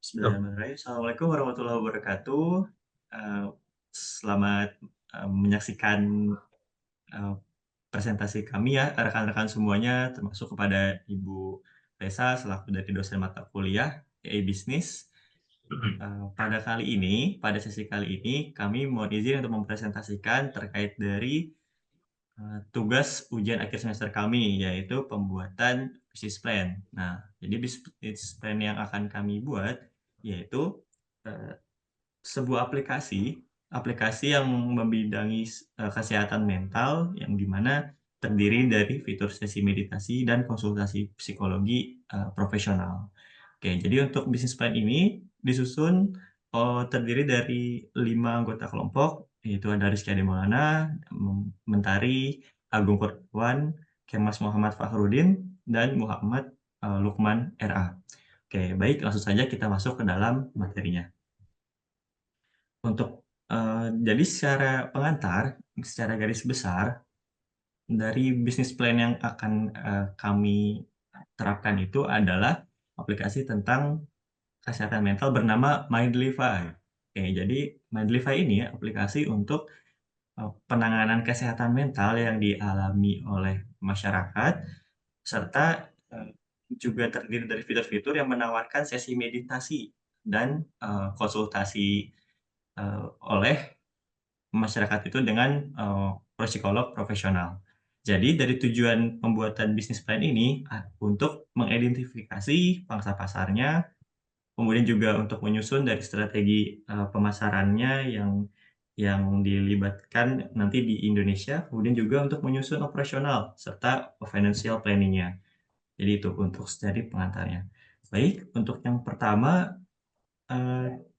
Bismillahirrahmanirrahim. Assalamualaikum warahmatullahi wabarakatuh. Selamat menyaksikan eh, presentasi kami ya, rekan-rekan semuanya, termasuk kepada Ibu Resa selaku dari dosen mata kuliah EI Bisnis. Pada sesi kali ini, kami mohon izin untuk mempresentasikan terkait dari tugas ujian akhir semester kami, yaitu pembuatan business plan. Nah, jadi business plan yang akan kami buat, yaitu eh, sebuah aplikasi yang membidangi kesehatan mental yang dimana terdiri dari fitur sesi meditasi dan konsultasi psikologi profesional. Oke, jadi untuk bisnis plan ini disusun terdiri dari 5 anggota kelompok, yaitu ada Rizky Ade Maulana, Mentari, Agung Kurniawan, Kemas Muhammad Fakhrudin, dan Muhammad Lukman RA. Oke, baik, langsung saja kita masuk ke dalam materinya. Untuk jadi secara pengantar, secara garis besar, dari bisnis plan yang akan kami terapkan itu adalah aplikasi tentang kesehatan mental bernama Mindlify. Oke, jadi Mindlify ini aplikasi untuk penanganan kesehatan mental yang dialami oleh masyarakat, serta juga terdiri dari fitur-fitur yang menawarkan sesi meditasi dan konsultasi oleh masyarakat itu dengan psikolog profesional. Jadi dari tujuan pembuatan bisnis plan ini untuk mengidentifikasi pangsa pasarnya, kemudian juga untuk menyusun dari strategi pemasarannya yang dilibatkan nanti di Indonesia, kemudian juga untuk menyusun operasional serta financial planning-nya. Jadi itu untuk dari pengantarnya. Baik, untuk yang pertama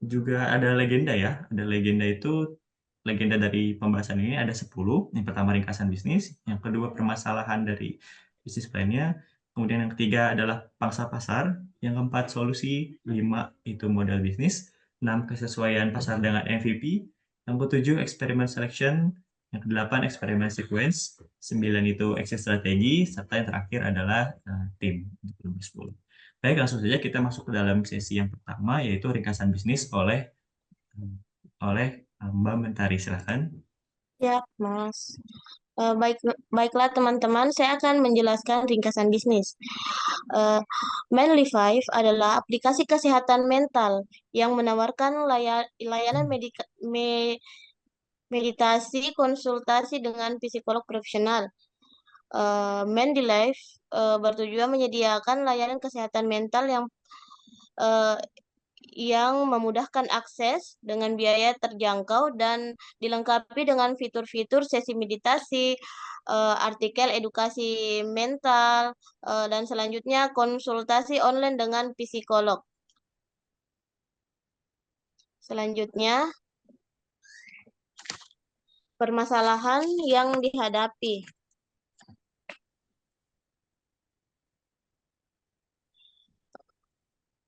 juga ada legenda ya. Ada legenda itu legenda dari pembahasan ini ada 10. Yang pertama ringkasan bisnis, yang kedua permasalahan dari bisnis plan-nya, kemudian yang ketiga adalah pangsa pasar, yang keempat solusi, 5 itu model bisnis, 6 kesesuaian pasar dengan MVP, yang ketujuh eksperimen selection, yang kedelapan eksperimen sequence, 9 itu exit strategi, serta yang terakhir adalah tim untuk lebih 10. Baik, langsung saja kita masuk ke dalam sesi yang pertama, yaitu ringkasan bisnis oleh Mbak Mentari. Silahkan. Ya, Mas. Baiklah teman-teman, saya akan menjelaskan ringkasan bisnis. Eh, Manly Five adalah aplikasi kesehatan mental yang menawarkan layanan meditasi, konsultasi dengan psikolog profesional. Manly Life bertujuan menyediakan layanan kesehatan mental eh, yang memudahkan akses dengan biaya terjangkau dan dilengkapi dengan fitur-fitur sesi meditasi, artikel edukasi mental, dan selanjutnya konsultasi online dengan psikolog. Selanjutnya, permasalahan yang dihadapi.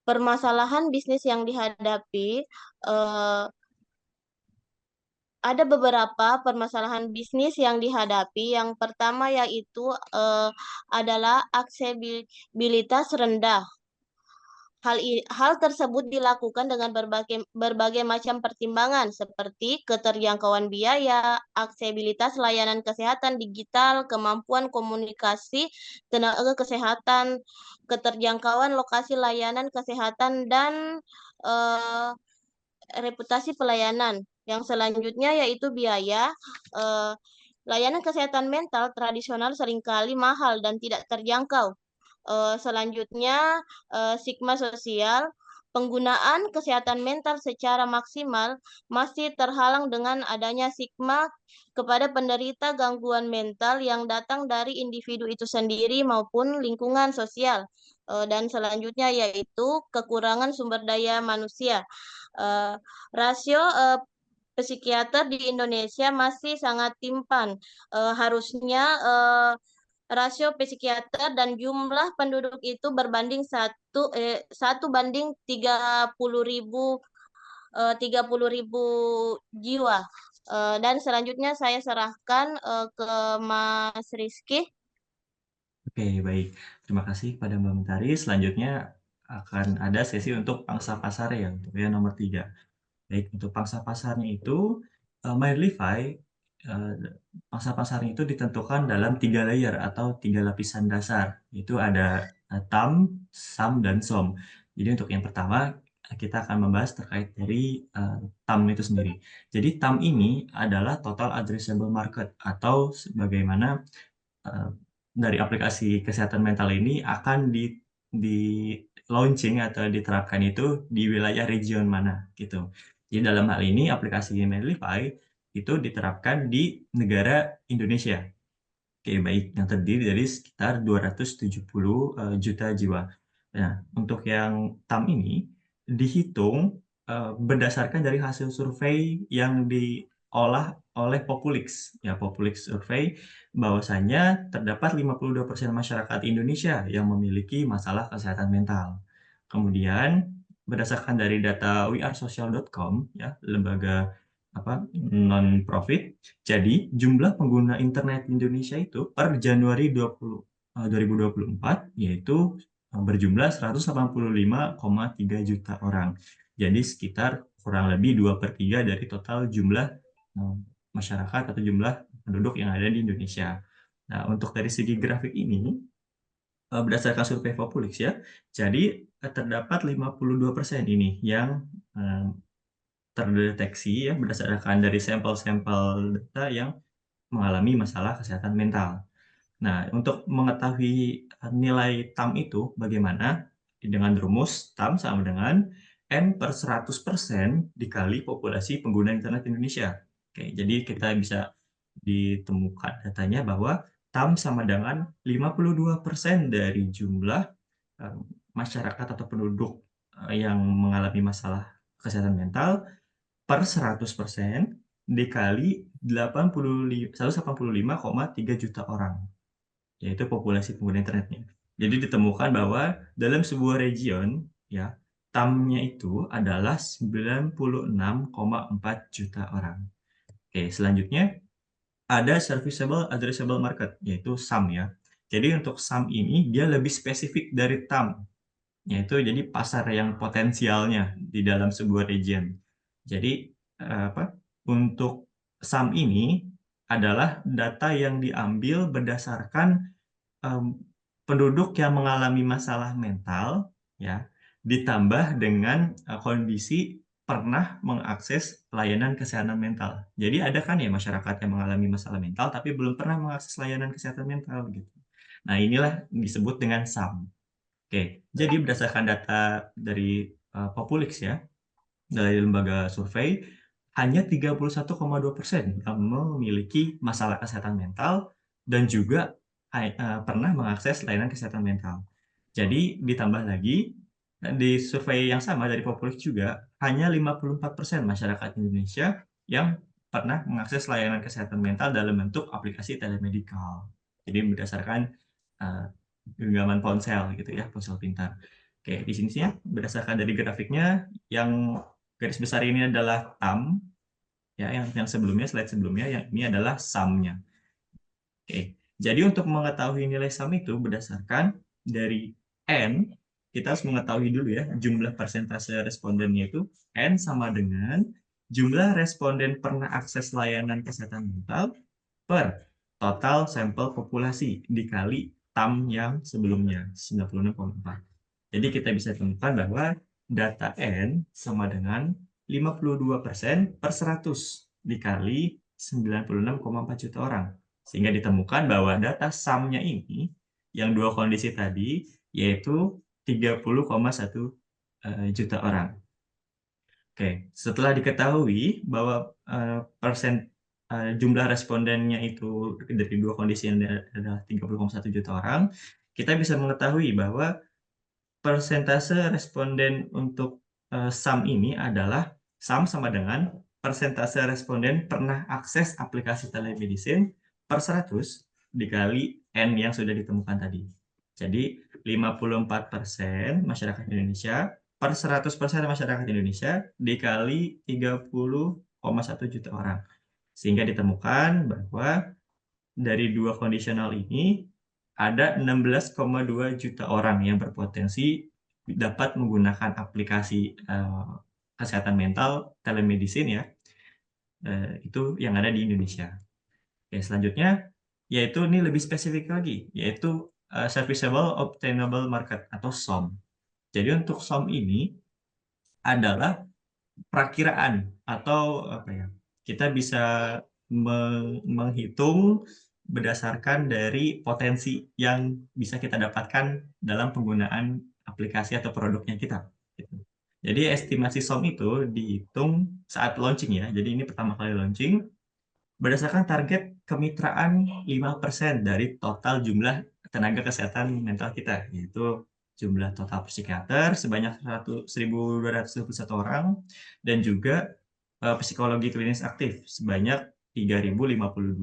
Permasalahan bisnis yang dihadapi eh, ada beberapa permasalahan bisnis yang dihadapi. Yang pertama yaitu adalah aksesibilitas rendah. Hal tersebut dilakukan dengan berbagai macam pertimbangan seperti keterjangkauan biaya, aksesibilitas layanan kesehatan digital, kemampuan komunikasi tenaga kesehatan, keterjangkauan lokasi layanan kesehatan, dan eh, reputasi pelayanan. Yang selanjutnya yaitu biaya. Eh, Layanan kesehatan mental tradisional seringkali mahal dan tidak terjangkau. Selanjutnya, stigma sosial. Penggunaan kesehatan mental secara maksimal masih terhalang dengan adanya stigma kepada penderita gangguan mental yang datang dari individu itu sendiri maupun lingkungan sosial. Dan selanjutnya yaitu kekurangan sumber daya manusia. Eh, Rasio psikiater di Indonesia masih sangat timpang. Harusnya rasio psikiater dan jumlah penduduk itu berbanding 1 banding 30.000 jiwa. Dan selanjutnya saya serahkan ke Mas Rizky. Oke, baik. Terima kasih kepada Mbak Mentari. Selanjutnya akan ada sesi untuk pangsa pasar ya, untuk yang nomor 3. Baik, untuk pangsa pasarnya itu, Mindlify, pangsa pasarnya itu ditentukan dalam 3 layer atau 3 lapisan dasar. Itu ada, TAM, SAM, dan SOM. Jadi untuk yang pertama, kita akan membahas terkait dari, TAM itu sendiri. Jadi TAM ini adalah Total Addressable Market atau sebagaimana Eee, dari aplikasi kesehatan mental ini akan di-launching atau diterapkan itu di wilayah region mana, gitu. Jadi dalam hal ini aplikasi Medlify itu diterapkan di negara Indonesia. Oke, baik, yang terdiri dari sekitar 270, juta jiwa. Nah, untuk yang TAM ini dihitung, berdasarkan dari hasil survei yang diolah oleh Populix. Ya, Populix survei bahwasanya terdapat 52% masyarakat Indonesia yang memiliki masalah kesehatan mental. Kemudian berdasarkan dari data wearesocial.com ya, lembaga non-profit, jadi, jumlah pengguna internet di Indonesia itu per Januari 2024 yaitu, berjumlah 185,3 juta orang. Jadi sekitar kurang lebih 2/3 dari total jumlah, eee, masyarakat atau jumlah penduduk yang ada di Indonesia. Nah, untuk dari segi grafik ini, berdasarkan survei Populix ya, jadi, terdapat 52% ini yang, eee, terdeteksi ya berdasarkan dari sampel-sampel data yang mengalami masalah kesehatan mental. Nah, untuk mengetahui, nilai TAM itu bagaimana? Dengan rumus TAM sama dengan N/100% dikali populasi pengguna internet Indonesia. Oke, jadi kita bisa ditemukan datanya bahwa TAM sama dengan 52% dari jumlah, eee, masyarakat atau penduduk, yang mengalami masalah kesehatan mental per 100% dikali 185,3 juta orang, yaitu populasi pengguna internetnya. Jadi ditemukan bahwa dalam sebuah region, ya, TAM-nya itu adalah 96,4 juta orang. Oke, selanjutnya ada serviceable addressable market, yaitu SAM ya. Jadi untuk SAM ini dia lebih spesifik dari TAM. Yaitu jadi pasar yang potensialnya di dalam sebuah region. Jadi, untuk SAM ini adalah data yang diambil berdasarkan, mmm, penduduk yang mengalami masalah mental ya, ditambah dengan, kondisi pernah mengakses layanan kesehatan mental. Jadi ada kan ya masyarakat yang mengalami masalah mental tapi belum pernah mengakses layanan kesehatan mental gitu. Nah inilah disebut dengan SAM. Oke, jadi berdasarkan data dari, Populix ya, dari lembaga survei, hanya 31,2% yang memiliki masalah kesehatan mental dan juga pernah mengakses layanan kesehatan mental. Jadi ditambah lagi, di survei yang sama dari Populix juga, hanya 54% masyarakat Indonesia yang pernah mengakses layanan kesehatan mental dalam bentuk aplikasi telemedikal. Jadi berdasarkan, eee, genggaman ponsel gitu ya, ponsel pintar. Oke, di sini sih ya, berdasarkan dari grafiknya yang garis besar ini adalah TAM, ya, yang sebelumnya, slide sebelumnya, yang ini adalah SAM-nya. Oke, jadi untuk mengetahui nilai SAM itu berdasarkan dari N, kita harus mengetahui dulu ya, jumlah persentase respondennya itu N sama dengan jumlah responden pernah akses layanan kesehatan mental per total sampel populasi dikali TAM yang sebelumnya, 96,4. Jadi kita bisa temukan bahwa data N sama dengan 52% per 100 dikali 96,4 juta orang. Sehingga ditemukan bahwa data SAM-nya ini, yang dua kondisi tadi, yaitu 30,1 juta orang. Oke, setelah diketahui bahwa jumlah respondennya itu dari dua kondisi yang adalah 30,1 juta orang, kita bisa mengetahui bahwa persentase responden untuk, SAM ini adalah SAM sama dengan persentase responden pernah akses aplikasi telemedicine per 100 dikali N yang sudah ditemukan tadi. Jadi 54% masyarakat Indonesia per 100% masyarakat Indonesia dikali 30,1 juta orang. Sehingga ditemukan bahwa dari dua kondisional ini ada 16,2 juta orang yang berpotensi dapat menggunakan aplikasi kesehatan mental telemedicine ya, itu yang ada di Indonesia. Oke, selanjutnya yaitu ini lebih spesifik lagi, yaitu Serviceable Obtainable Market atau SOM. Jadi untuk SOM ini adalah perakiraan atau apa ya, kita bisa menghitung berdasarkan dari potensi yang bisa kita dapatkan dalam penggunaan aplikasi atau produknya kita, gitu. Jadi estimasi SOM itu dihitung saat launching ya, jadi ini pertama kali launching, berdasarkan target kemitraan 5% dari total jumlah tenaga kesehatan mental kita, yaitu jumlah total psikiater sebanyak 1.221 orang dan juga psikologi klinis aktif sebanyak 3.052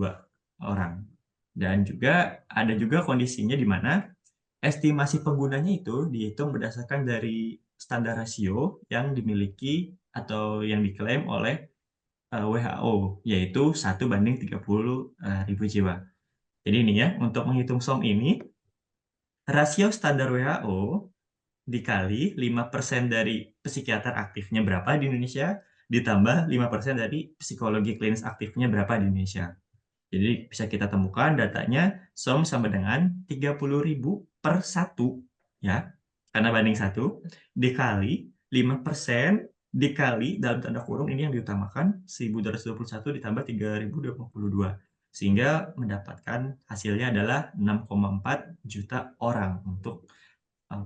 orang. Dan juga ada juga kondisinya di mana estimasi penggunanya itu dihitung berdasarkan dari standar rasio yang dimiliki atau yang diklaim oleh WHO, yaitu 1:30.000 jiwa. Jadi ini ya, untuk menghitung SOM ini, rasio standar WHO dikali 5% dari psikiater aktifnya berapa di Indonesia, ditambah 5% dari psikologi klinis aktifnya berapa di Indonesia. Jadi bisa kita temukan datanya SOM sama dengan 30.000 per 1 ya, karena banding 1 dikali 5% dikali dalam tanda kurung ini yang diutamakan 1.221 ditambah 3.022 sehingga mendapatkan hasilnya adalah 6,4 juta orang untuk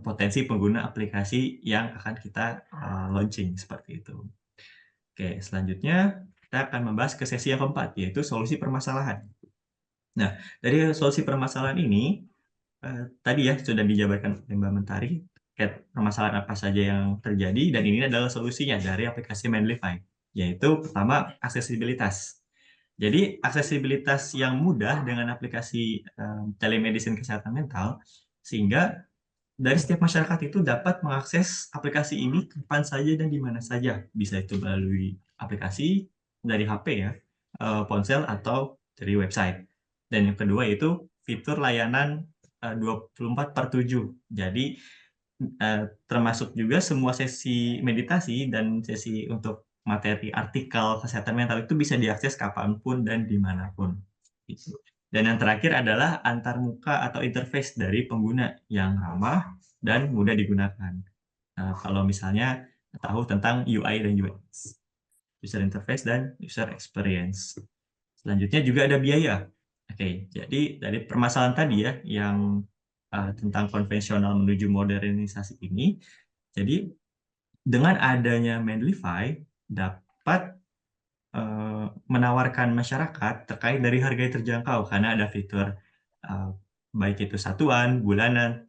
potensi pengguna aplikasi yang akan kita launching seperti itu. Oke, selanjutnya kita akan membahas ke sesi yang keempat, yaitu solusi permasalahan. Nah, dari solusi permasalahan ini, tadi ya sudah dijabarkan oleh Mbak Mentari, terkait permasalahan apa saja yang terjadi dan ini adalah solusinya dari aplikasi Mindlify, yaitu pertama aksesibilitas. Jadi aksesibilitas yang mudah dengan aplikasi, telemedicine kesehatan mental, sehingga dari setiap masyarakat itu dapat mengakses aplikasi ini kapan saja dan di mana saja. Bisa itu melalui aplikasi, dari HP ya, ponsel atau dari website. Dan yang kedua yaitu fitur layanan, 24/7. Jadi, termasuk juga semua sesi meditasi dan sesi untuk materi artikel kesehatan mental itu bisa diakses kapan pun dan di mana pun, gitu. Dan yang terakhir adalah antarmuka atau interface dari pengguna yang ramah dan mudah digunakan. Kalau misalnya tahu tentang UI dan UX, user interface dan user experience. Selanjutnya juga ada biaya. Oke, jadi dari permasalahan tadi ya, yang tentang konvensional menuju modernisasi ini, jadi dengan adanya Mandlify dapat menawarkan masyarakat terkait dari harga yang terjangkau karena ada fitur baik itu satuan, bulanan,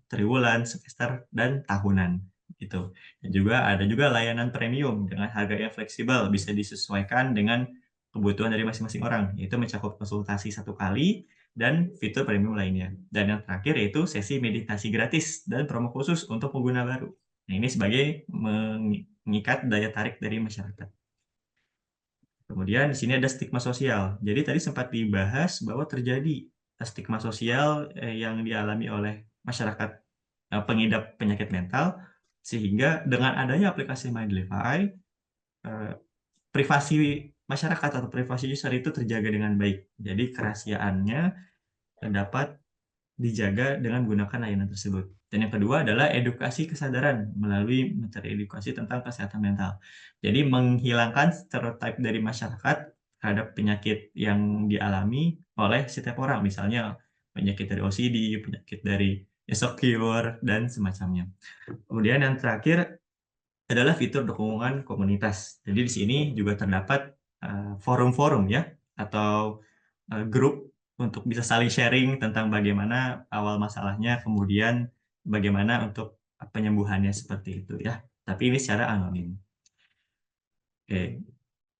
triwulan, semester, dan tahunan gitu. Dan juga ada juga layanan premium dengan harga yang fleksibel, bisa disesuaikan dengan kebutuhan dari masing-masing orang, yaitu mencakup konsultasi 1 kali dan fitur premium lainnya. Dan yang terakhir yaitu sesi meditasi gratis dan promo khusus untuk pengguna baru. Nah, ini sebagai mengikat daya tarik dari masyarakat. Kemudian di sini ada stigma sosial. Jadi tadi sempat dibahas bahwa terjadi stigma sosial yang dialami oleh masyarakat pengidap penyakit mental, sehingga dengan adanya aplikasi Mindlify, privasi masyarakat atau privasi user itu terjaga dengan baik. Jadi kerahasiaannya dapat dijaga dengan menggunakan layanan tersebut. Dan yang kedua adalah edukasi kesadaran melalui materi edukasi tentang kesehatan mental. Jadi menghilangkan stereotip dari masyarakat terhadap penyakit yang dialami oleh setiap orang, misalnya penyakit dari OCD, penyakit dari insecure, dan semacamnya. Kemudian yang terakhir adalah fitur dukungan komunitas. Jadi di sini juga terdapat forum-forum ya, atau grup untuk bisa saling sharing tentang bagaimana awal masalahnya, kemudian bagaimana untuk penyembuhannya seperti itu ya. Tapi ini secara anonim. Oke,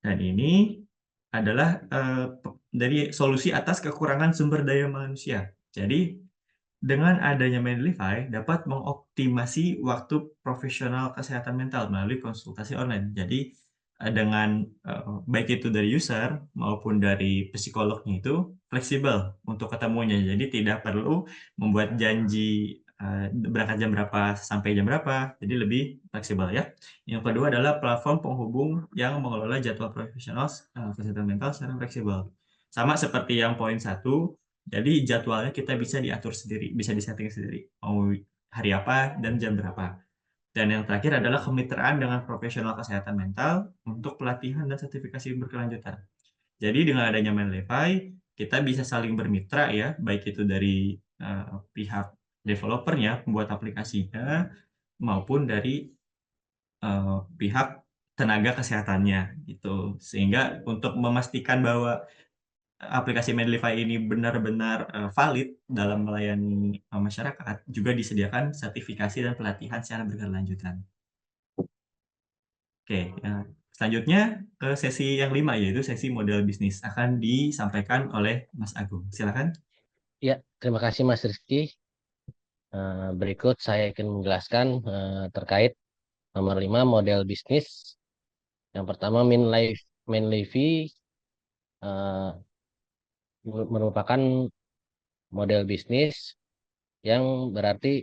dan ini adalah dari solusi atas kekurangan sumber daya manusia. Jadi dengan adanya Mindlify dapat mengoptimasi waktu profesional kesehatan mental melalui konsultasi online. Jadi dengan baik itu dari user maupun dari psikolognya itu fleksibel untuk ketemunya. Jadi tidak perlu membuat janji berangkat jam berapa sampai jam berapa, jadi lebih fleksibel ya. Yang kedua adalah platform penghubung yang mengelola jadwal profesional kesehatan mental secara fleksibel. Sama seperti yang poin satu, jadi jadwalnya kita bisa diatur sendiri, bisa disetting sendiri, mau hari apa dan jam berapa. Dan yang terakhir adalah kemitraan dengan profesional kesehatan mental untuk pelatihan dan sertifikasi berkelanjutan. Jadi dengan adanya Menlify, kita bisa saling bermitra ya, baik itu dari, pihak developer-nya, pembuat aplikasinya, maupun dari, pihak tenaga kesehatannya, gitu. Sehingga untuk memastikan bahwa aplikasi Menlify ini benar-benar, valid dalam melayani, masyarakat, juga disediakan sertifikasi dan pelatihan secara berkelanjutan. Oke, selanjutnya ke sesi yang 5 yaitu sesi model bisnis, akan disampaikan oleh Mas Agung, silakan. Ya, terima kasih Mas Rizky. Berikut saya akan menjelaskan terkait nomor 5 model bisnis. Yang pertama Menlify merupakan model bisnis yang berarti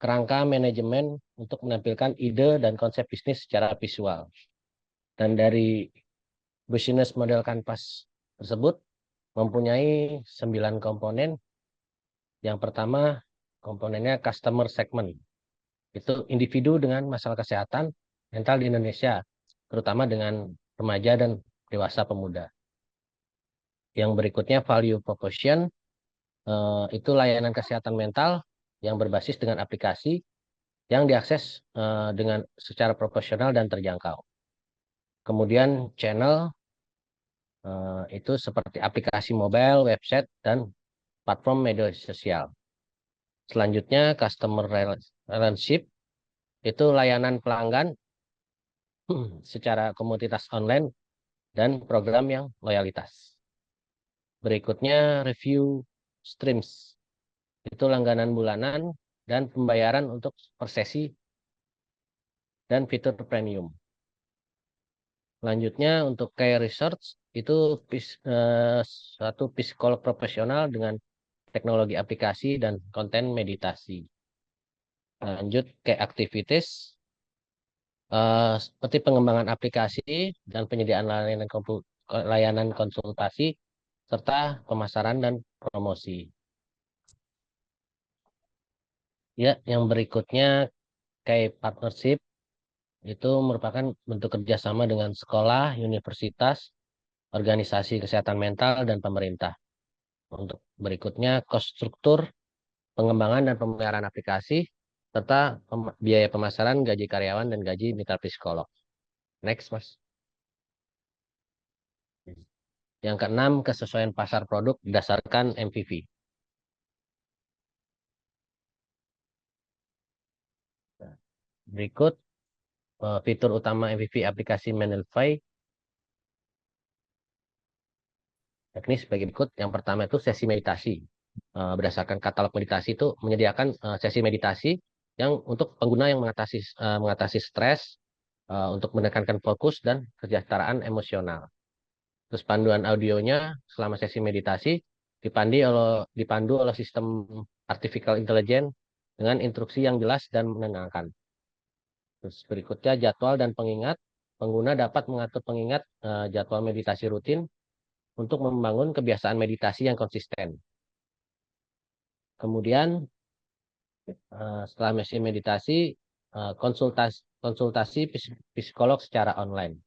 kerangka manajemen untuk menampilkan ide dan konsep bisnis secara visual. Dan dari business model canvas tersebut mempunyai 9 komponen. Yang pertama komponennya customer segment. Itu individu dengan masalah kesehatan mental di Indonesia, terutama dengan remaja dan dewasa pemuda. Yang berikutnya value proposition, itu layanan kesehatan mental yang berbasis dengan aplikasi yang diakses dengan secara profesional dan terjangkau. Kemudian channel, itu seperti aplikasi mobile, website, dan platform media sosial. Selanjutnya customer relationship, itu layanan pelanggan secara komoditas online dan program yang loyalitas. Berikutnya review streams, itu langganan bulanan dan pembayaran untuk per sesi dan fitur premium. Selanjutnya untuk care research, itu satu psikolog profesional dengan teknologi aplikasi dan konten meditasi. Lanjut ke activities, seperti pengembangan aplikasi dan penyediaan layanan konsultasi serta pemasaran dan promosi. Ya, yang berikutnya kayak partnership, itu merupakan bentuk kerjasama dengan sekolah, universitas, organisasi kesehatan mental, dan pemerintah. Untuk berikutnya cost struktur, pengembangan dan pemeliharaan aplikasi, serta biaya pemasaran, gaji karyawan, dan gaji mitra psikolog. Next, Mas. Yang keenam, kesesuaian pasar produk berdasarkan MVV. Berikut fitur utama MVV aplikasi Menlify, yakni sebagai berikut. Yang pertama itu sesi meditasi. Berdasarkan katalog meditasi itu menyediakan sesi meditasi yang untuk pengguna yang mengatasi stres, untuk menekankan fokus dan kesejahteraan emosional. Terus panduan audionya selama sesi meditasi dipandu oleh sistem artificial intelligence dengan instruksi yang jelas dan menenangkan. Terus berikutnya jadwal dan pengingat. Pengguna dapat mengatur pengingat jadwal meditasi rutin untuk membangun kebiasaan meditasi yang konsisten. Kemudian setelah sesi meditasi, konsultasi psikolog secara online.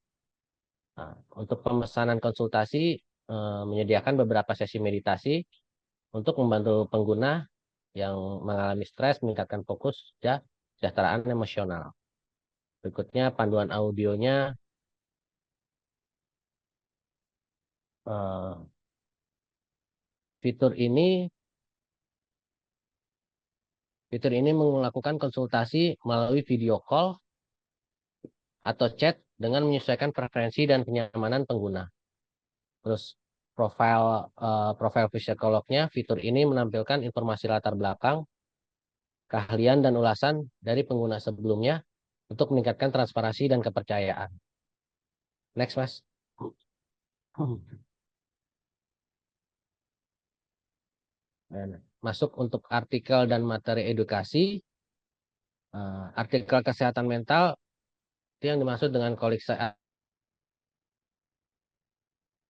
Nah, untuk pemesanan konsultasi menyediakan beberapa sesi meditasi untuk membantu pengguna yang mengalami stres, meningkatkan fokus, dan kesejahteraan emosional. Berikutnya panduan audionya, fitur ini melakukan konsultasi melalui video call atau chat dengan menyesuaikan preferensi dan kenyamanan pengguna. Terus profil psikolognya, fitur ini menampilkan informasi latar belakang, keahlian dan ulasan dari pengguna sebelumnya untuk meningkatkan transparansi dan kepercayaan. Next, Mas. masuk untuk artikel dan materi edukasi. Artikel kesehatan mental itu yang dimaksud dengan koleksi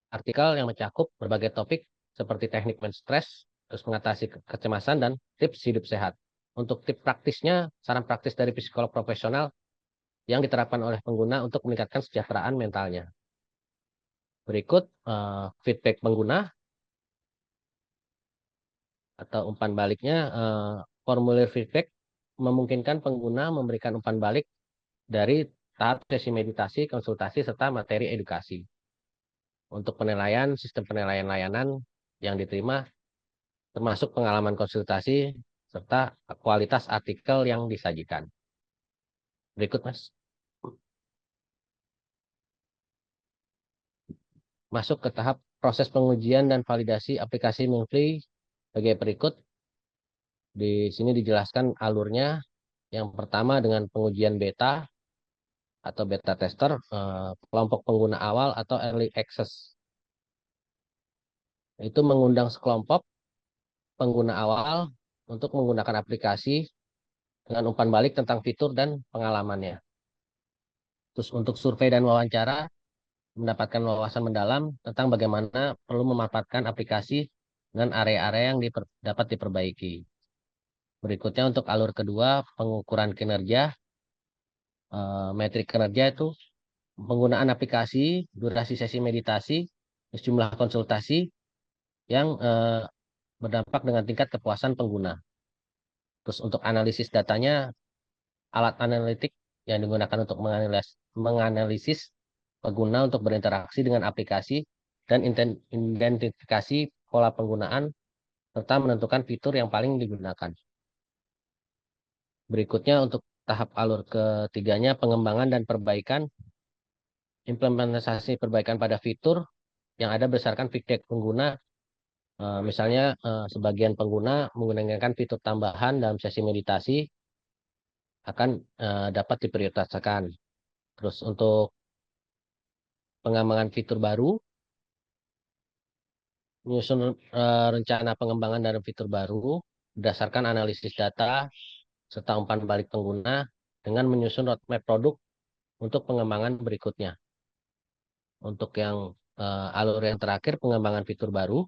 artikel yang mencakup berbagai topik seperti teknik men-stres, terus mengatasi kecemasan, dan tips hidup sehat. Untuk tips praktisnya, saran praktis dari psikolog profesional yang diterapkan oleh pengguna untuk meningkatkan kesejahteraan mentalnya. Berikut feedback pengguna atau umpan baliknya. Formulir feedback memungkinkan pengguna memberikan umpan balik dari tahap sesi meditasi, konsultasi, serta materi edukasi. Untuk penilaian, sistem penilaian layanan yang diterima termasuk pengalaman konsultasi serta kualitas artikel yang disajikan. Berikut, Mas. Masuk ke tahap proses pengujian dan validasi aplikasi Minfree sebagai berikut. Di sini dijelaskan alurnya. Yang pertama dengan pengujian beta atau beta tester, kelompok pengguna awal atau early access. Itu mengundang sekelompok pengguna awal untuk menggunakan aplikasi dengan umpan balik tentang fitur dan pengalamannya. Terus untuk survei dan wawancara, mendapatkan wawasan mendalam tentang bagaimana perlu memanfaatkan aplikasi dan area-area yang dapat diperbaiki. Berikutnya untuk alur kedua, pengukuran kinerja. Metrik kinerja itu penggunaan aplikasi, durasi sesi meditasi, jumlah konsultasi yang berdampak dengan tingkat kepuasan pengguna. Terus untuk analisis datanya, alat analitik yang digunakan untuk menganalisis pengguna untuk berinteraksi dengan aplikasi dan identifikasi pola penggunaan serta menentukan fitur yang paling digunakan. Berikutnya untuk tahap alur ketiganya, pengembangan dan perbaikan. Implementasi perbaikan pada fitur yang ada berdasarkan feedback pengguna. Misalnya sebagian pengguna menggunakan fitur tambahan dalam sesi meditasi akan dapat diprioritaskan. Terus untuk pengembangan fitur baru, menyusun rencana pengembangan dari fitur baru berdasarkan analisis data serta umpan balik pengguna dengan menyusun roadmap produk untuk pengembangan berikutnya. Untuk yang alur yang terakhir, pengembangan fitur baru.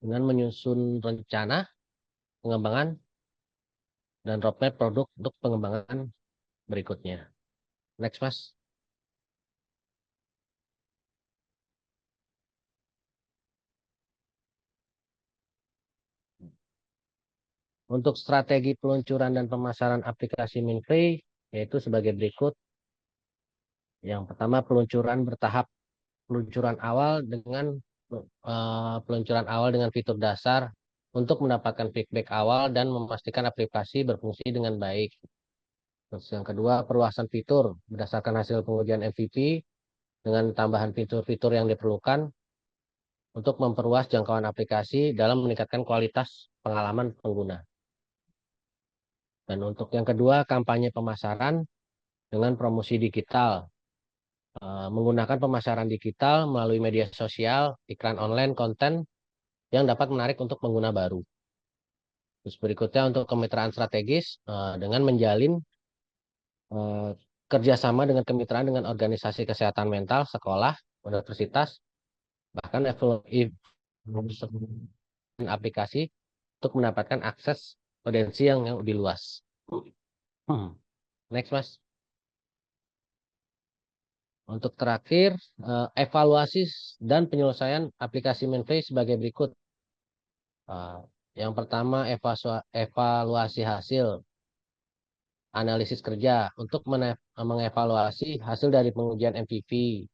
Dengan menyusun rencana pengembangan dan roadmap produk untuk pengembangan berikutnya. Next, Mas. Untuk strategi peluncuran dan pemasaran aplikasi Minfree yaitu sebagai berikut. Yang pertama, peluncuran bertahap. Peluncuran awal dengan fitur dasar untuk mendapatkan feedback awal dan memastikan aplikasi berfungsi dengan baik. Terus yang kedua, perluasan fitur berdasarkan hasil pengujian MVP dengan tambahan fitur-fitur yang diperlukan untuk memperluas jangkauan aplikasi dalam meningkatkan kualitas pengalaman pengguna. Dan untuk yang kedua, kampanye pemasaran dengan promosi digital. Menggunakan pemasaran digital melalui media sosial, iklan online, konten yang dapat menarik untuk pengguna baru. Terus berikutnya untuk kemitraan strategis dengan menjalin kerjasama dengan kemitraan dengan organisasi kesehatan mental, sekolah, universitas, bahkan aplikasi untuk mendapatkan akses audiensi yang lebih luas. Next, Mas. Untuk terakhir, evaluasi dan penyelesaian aplikasi Minfree sebagai berikut. Yang pertama, evaluasi hasil. Analisis kerja untuk mengevaluasi hasil dari pengujian MVP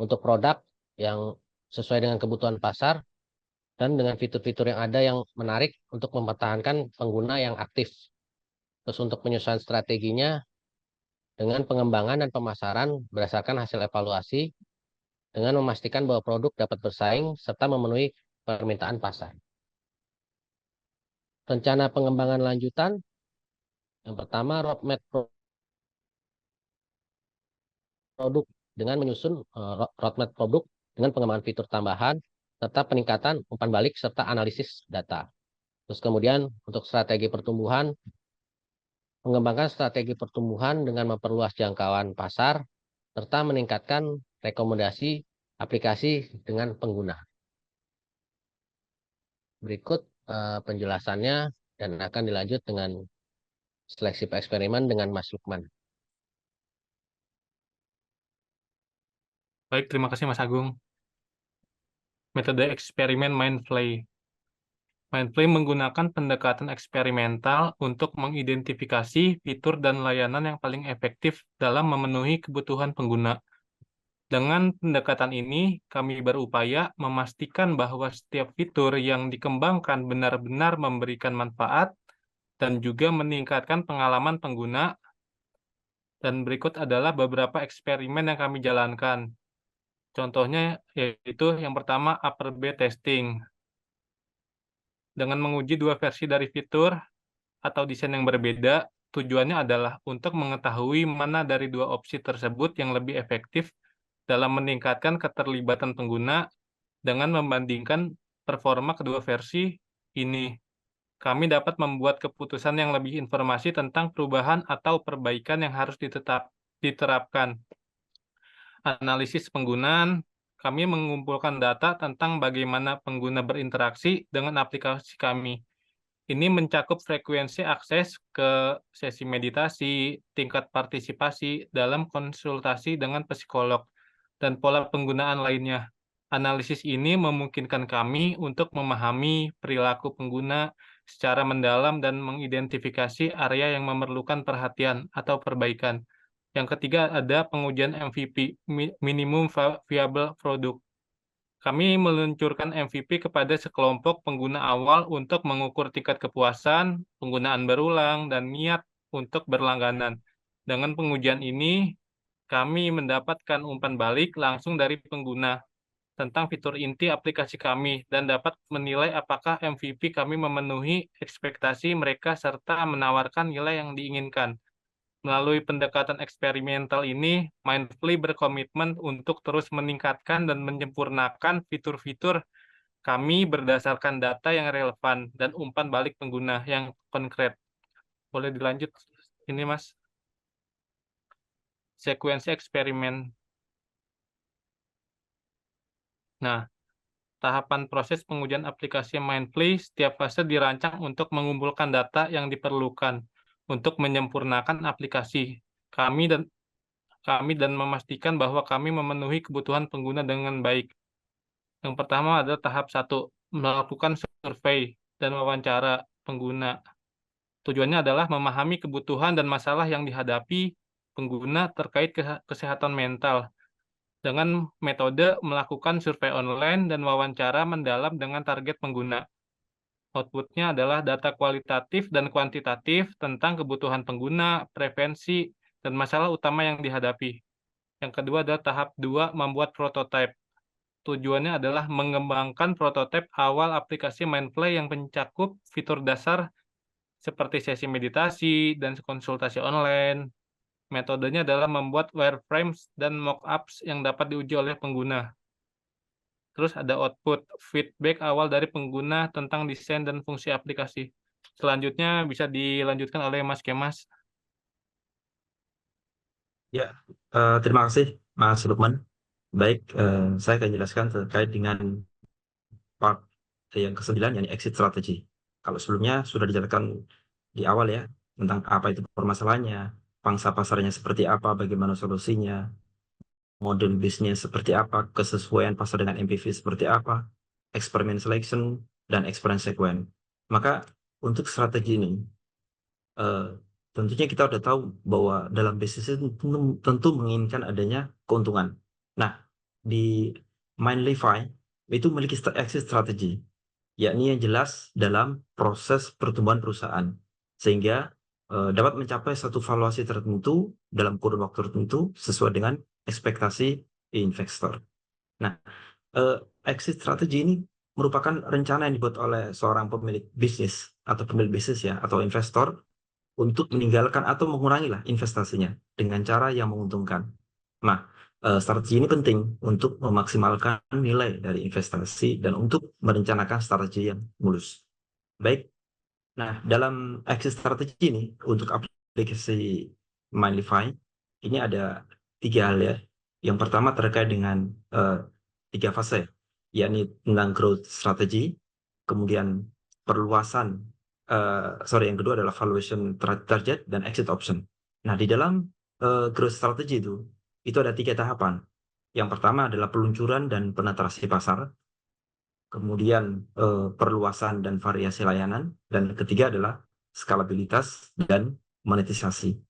untuk produk yang sesuai dengan kebutuhan pasar dan dengan fitur-fitur yang ada yang menarik untuk mempertahankan pengguna yang aktif. Terus untuk penyesuaian strateginya dengan pengembangan dan pemasaran berdasarkan hasil evaluasi dengan memastikan bahwa produk dapat bersaing serta memenuhi permintaan pasar. Rencana pengembangan lanjutan. Yang pertama, roadmap produk dengan menyusun roadmap produk dengan pengembangan fitur tambahan serta peningkatan umpan balik serta analisis data. Terus kemudian untuk strategi pertumbuhan, mengembangkan strategi pertumbuhan dengan memperluas jangkauan pasar serta meningkatkan rekomendasi aplikasi dengan pengguna. Berikut penjelasannya dan akan dilanjut dengan seleksi eksperimen dengan Mas Lukman. Baik, terima kasih Mas Agung. Metode eksperimen Mindplay. Mindplay menggunakan pendekatan eksperimental untuk mengidentifikasi fitur dan layanan yang paling efektif dalam memenuhi kebutuhan pengguna. Dengan pendekatan ini, kami berupaya memastikan bahwa setiap fitur yang dikembangkan benar-benar memberikan manfaat dan juga meningkatkan pengalaman pengguna. Dan berikut adalah beberapa eksperimen yang kami jalankan. Contohnya yaitu yang pertama upper B testing. Dengan menguji dua versi dari fitur atau desain yang berbeda, tujuannya adalah untuk mengetahui mana dari dua opsi tersebut yang lebih efektif dalam meningkatkan keterlibatan pengguna dengan membandingkan performa kedua versi ini. Kami dapat membuat keputusan yang lebih informasi tentang perubahan atau perbaikan yang harus diterapkan. Analisis penggunaan, kami mengumpulkan data tentang bagaimana pengguna berinteraksi dengan aplikasi kami. Ini mencakup frekuensi akses ke sesi meditasi, tingkat partisipasi dalam konsultasi dengan psikolog, dan pola penggunaan lainnya. Analisis ini memungkinkan kami untuk memahami perilaku pengguna secara mendalam dan mengidentifikasi area yang memerlukan perhatian atau perbaikan. Yang ketiga ada pengujian MVP, Minimum Viable Product. Kami meluncurkan MVP kepada sekelompok pengguna awal untuk mengukur tingkat kepuasan, penggunaan berulang, dan niat untuk berlangganan. Dengan pengujian ini, kami mendapatkan umpan balik langsung dari pengguna tentang fitur inti aplikasi kami dan dapat menilai apakah MVP kami memenuhi ekspektasi mereka serta menawarkan nilai yang diinginkan. Melalui pendekatan eksperimental ini, Mindplay berkomitmen untuk terus meningkatkan dan menyempurnakan fitur-fitur kami berdasarkan data yang relevan dan umpan balik pengguna yang konkret. Boleh dilanjut ini, Mas? Sekuensi eksperimen. Nah, tahapan proses pengujian aplikasi Mindplay, setiap fase dirancang untuk mengumpulkan data yang diperlukan untuk menyempurnakan aplikasi kami dan memastikan bahwa kami memenuhi kebutuhan pengguna dengan baik. Yang pertama adalah tahap 1, melakukan survei dan wawancara pengguna. Tujuannya adalah memahami kebutuhan dan masalah yang dihadapi pengguna terkait kesehatan mental dengan metode melakukan survei online dan wawancara mendalam dengan target pengguna. Outputnya adalah data kualitatif dan kuantitatif tentang kebutuhan pengguna, preferensi, dan masalah utama yang dihadapi. Yang kedua adalah tahap 2, membuat prototipe. Tujuannya adalah mengembangkan prototipe awal aplikasi Mindplay yang mencakup fitur dasar seperti sesi meditasi dan konsultasi online. Metodenya adalah membuat wireframes dan mockups yang dapat diuji oleh pengguna. Terus ada output, feedback awal dari pengguna tentang desain dan fungsi aplikasi. Selanjutnya bisa dilanjutkan oleh Mas Kemas. Ya, terima kasih Mas Lukman. Baik, saya akan jelaskan terkait dengan part yang ke-9, yakni exit strategy. Kalau sebelumnya sudah dijelaskan di awal ya, tentang apa itu permasalahannya, pangsa pasarnya seperti apa, bagaimana solusinya, model bisnis seperti apa, kesesuaian pasar dengan MPV seperti apa, eksperimen selection, dan experience sequence. Maka untuk strategi ini, tentunya kita udah tahu bahwa dalam bisnis itu tentu menginginkan adanya keuntungan. Nah, di Mindplay itu memiliki exit strategi, yakni yang jelas dalam proses pertumbuhan perusahaan, sehingga dapat mencapai satu valuasi tertentu dalam kurun waktu tertentu sesuai dengan ekspektasi investor. Nah, exit strategi ini merupakan rencana yang dibuat oleh seorang pemilik bisnis atau pemilik bisnis ya, atau investor untuk meninggalkan atau mengurangi lah investasinya dengan cara yang menguntungkan. Nah, strategi ini penting untuk memaksimalkan nilai dari investasi dan untuk merencanakan strategi yang mulus. Baik, nah dalam exit strategi ini untuk aplikasi Mindlify ini ada 3 hal ya. Yang pertama terkait dengan 3 fase, yakni tentang growth strategy, kemudian perluasan, yang kedua adalah valuation target dan exit option. Nah di dalam growth strategy itu ada 3 tahapan. Yang pertama adalah peluncuran dan penetrasi pasar, kemudian perluasan dan variasi layanan, dan ketiga adalah skalabilitas dan monetisasi.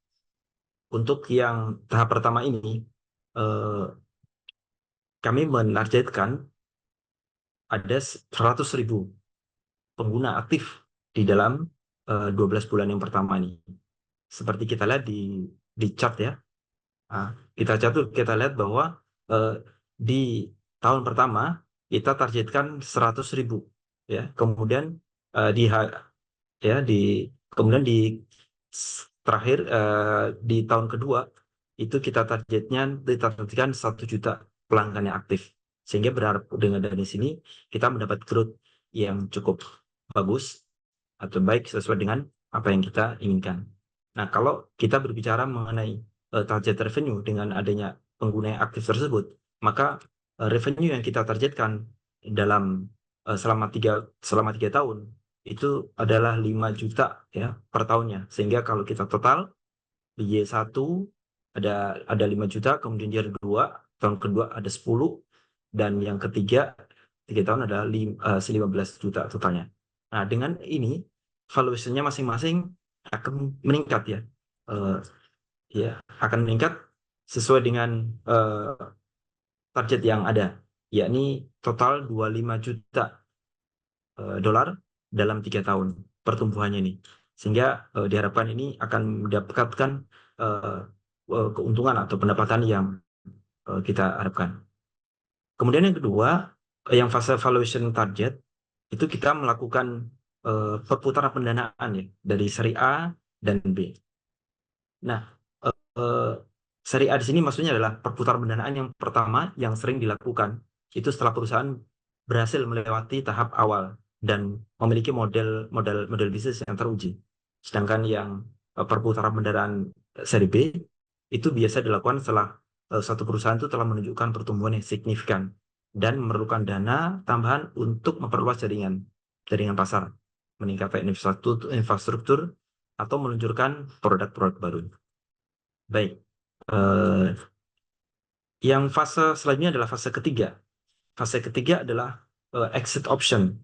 Untuk yang tahap pertama ini, kami menargetkan ada 100.000 pengguna aktif di dalam 12 bulan yang pertama ini. Seperti kita lihat di chart ya. Nah, kita lihat bahwa di tahun pertama kita targetkan 100.000 ya. Kemudian kemudian di terakhir di tahun kedua itu kita targetkan 1 juta pelanggan yang aktif. Sehingga berharap dengan dari sini kita mendapat growth yang cukup bagus atau baik sesuai dengan apa yang kita inginkan. Nah, kalau kita berbicara mengenai target revenue dengan adanya pengguna yang aktif tersebut, maka revenue yang kita targetkan dalam selama 3 tahun itu adalah 5 juta ya per tahunnya. Sehingga kalau kita total di Y1 ada 5 juta, kemudian year 2, tahun kedua ada 10, dan yang ketiga 3 tahun ada 15 juta totalnya. Nah, dengan ini valuation-nya masing-masing akan meningkat ya. Akan meningkat sesuai dengan target yang ada, yakni total 25 juta dolar dalam 3 tahun pertumbuhannya ini. Sehingga diharapkan ini akan mendapatkan keuntungan atau pendapatan yang kita harapkan. Kemudian yang kedua, yang fase valuation target, itu kita melakukan perputaran pendanaan ya, dari seri A dan B. Nah, seri A di sini maksudnya adalah perputaran pendanaan yang pertama yang sering dilakukan itu setelah perusahaan berhasil melewati tahap awal dan memiliki model bisnis yang teruji. Sedangkan yang perputaran pendanaan seri B itu biasa dilakukan setelah satu perusahaan itu telah menunjukkan pertumbuhan yang signifikan dan memerlukan dana tambahan untuk memperluas jaringan pasar, meningkatkan infrastruktur atau meluncurkan produk-produk baru. Baik, yang fase selanjutnya adalah fase ketiga. Fase ketiga adalah exit option.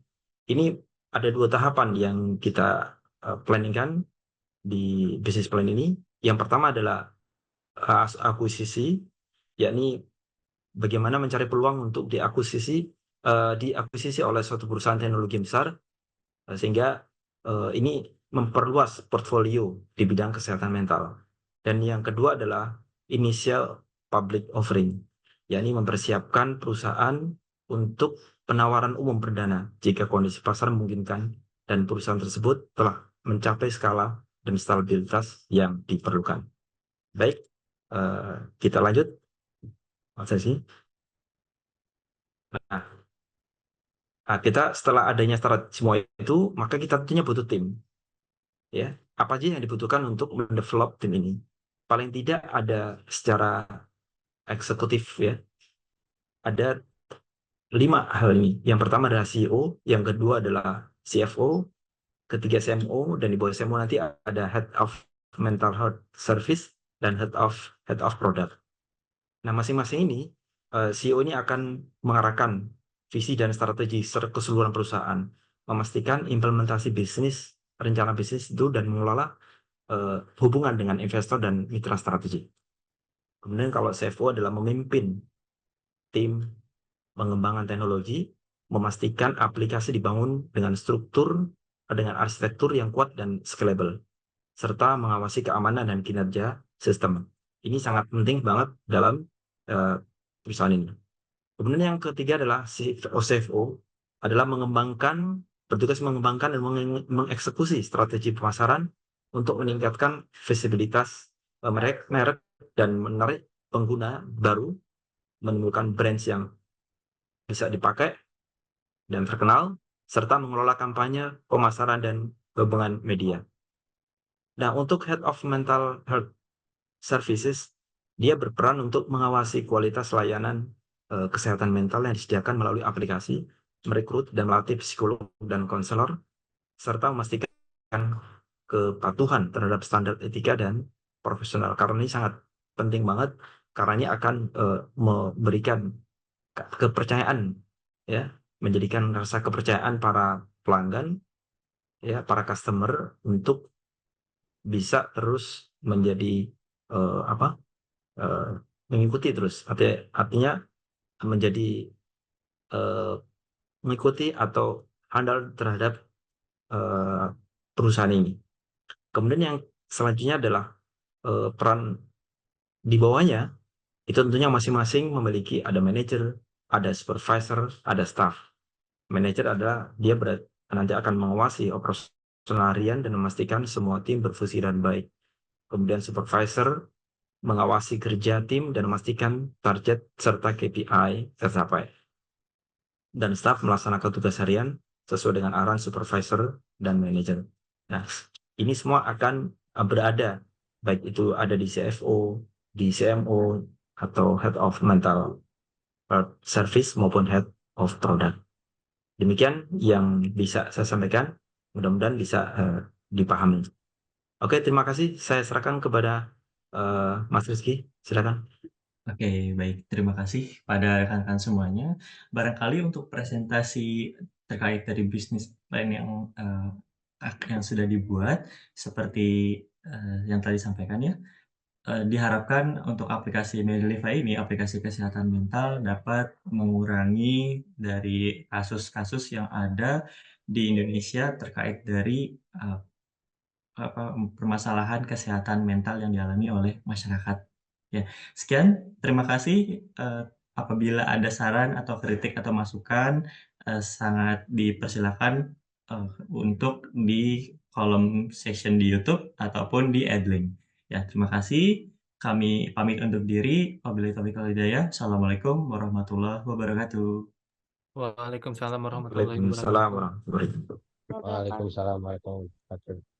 Ini ada 2 tahapan yang kita planningkan di business plan ini. Yang pertama adalah akuisisi, yakni bagaimana mencari peluang untuk diakuisisi oleh suatu perusahaan teknologi besar, sehingga ini memperluas portfolio di bidang kesehatan mental. Dan yang kedua adalah initial public offering, yakni mempersiapkan perusahaan untuk penawaran umum perdana jika kondisi pasar memungkinkan dan perusahaan tersebut telah mencapai skala dan stabilitas yang diperlukan. Baik, kita lanjut sesi. Nah, kita setelah adanya strategi semua itu, maka kita tentunya butuh tim. Ya, apa aja yang dibutuhkan untuk mendevelop tim ini? Paling tidak ada secara eksekutif ya. Ada 5 hal ini. Yang pertama adalah CEO, yang kedua adalah CFO, ketiga CMO, dan di bawah CMO nanti ada Head of Mental Health Service dan Head of Product. Nah, masing-masing ini CEO ini akan mengarahkan visi dan strategi keseluruhan perusahaan, memastikan implementasi bisnis, rencana bisnis itu, dan mengelola hubungan dengan investor dan mitra strategi. Kemudian kalau CFO adalah memimpin tim pengembangan teknologi, memastikan aplikasi dibangun dengan arsitektur yang kuat dan scalable, serta mengawasi keamanan dan kinerja sistem. Ini sangat penting banget dalam perusahaan ini. Kemudian yang ketiga adalah CFO adalah bertugas mengembangkan dan mengeksekusi strategi pemasaran untuk meningkatkan visibilitas merek dan menarik pengguna baru menimbulkan brands yang bisa dipakai dan terkenal, serta mengelola kampanye, pemasaran, dan hubungan media. Nah, untuk Head of Mental Health Services, dia berperan untuk mengawasi kualitas layanan kesehatan mental yang disediakan melalui aplikasi, merekrut dan melatih psikolog dan konselor, serta memastikan kepatuhan terhadap standar etika dan profesional. Karena ini sangat penting banget, karena ini akan memberikan kepercayaan, ya, menjadikan rasa kepercayaan para pelanggan, ya, para customer untuk bisa terus menjadi mengikuti terus. Artinya menjadi mengikuti atau handal terhadap perusahaan ini. Kemudian yang selanjutnya adalah peran di bawahnya, itu tentunya masing-masing memiliki ada manajer, ada supervisor, ada staff. Manajer adalah dia nanti akan mengawasi operasional harian dan memastikan semua tim berfungsi dengan baik. Kemudian supervisor mengawasi kerja tim dan memastikan target serta KPI tercapai. Dan staf melaksanakan tugas harian sesuai dengan arahan supervisor dan manajer. Nah, ini semua akan berada, baik itu ada di CFO, di CMO, atau Head of Mental Health Service maupun Head of Product. Demikian yang bisa saya sampaikan, mudah-mudahan bisa dipahami. Oke, terima kasih. Saya serahkan kepada Mas Rizky, silakan. Oke, baik. Terima kasih pada rekan-rekan semuanya. Barangkali untuk presentasi terkait dari bisnis plan yang sudah dibuat, seperti yang tadi sampaikan ya, diharapkan untuk aplikasi Medlify ini, aplikasi kesehatan mental, dapat mengurangi dari kasus-kasus yang ada di Indonesia terkait dari permasalahan kesehatan mental yang dialami oleh masyarakat. Ya, sekian. Terima kasih. Apabila ada saran atau kritik atau masukan, sangat dipersilakan untuk di kolom section di YouTube ataupun di Adlink. Ya, terima kasih. Kami pamit untuk diri. Wabillahi taufiq wal hidayah. Assalamualaikum warahmatullahi wabarakatuh. Waalaikumsalam warahmatullahi Waalaikumsalam wabarakatuh. warahmatullahi wabarakatuh. Waalaikumsalam warahmatullahi wabarakatuh.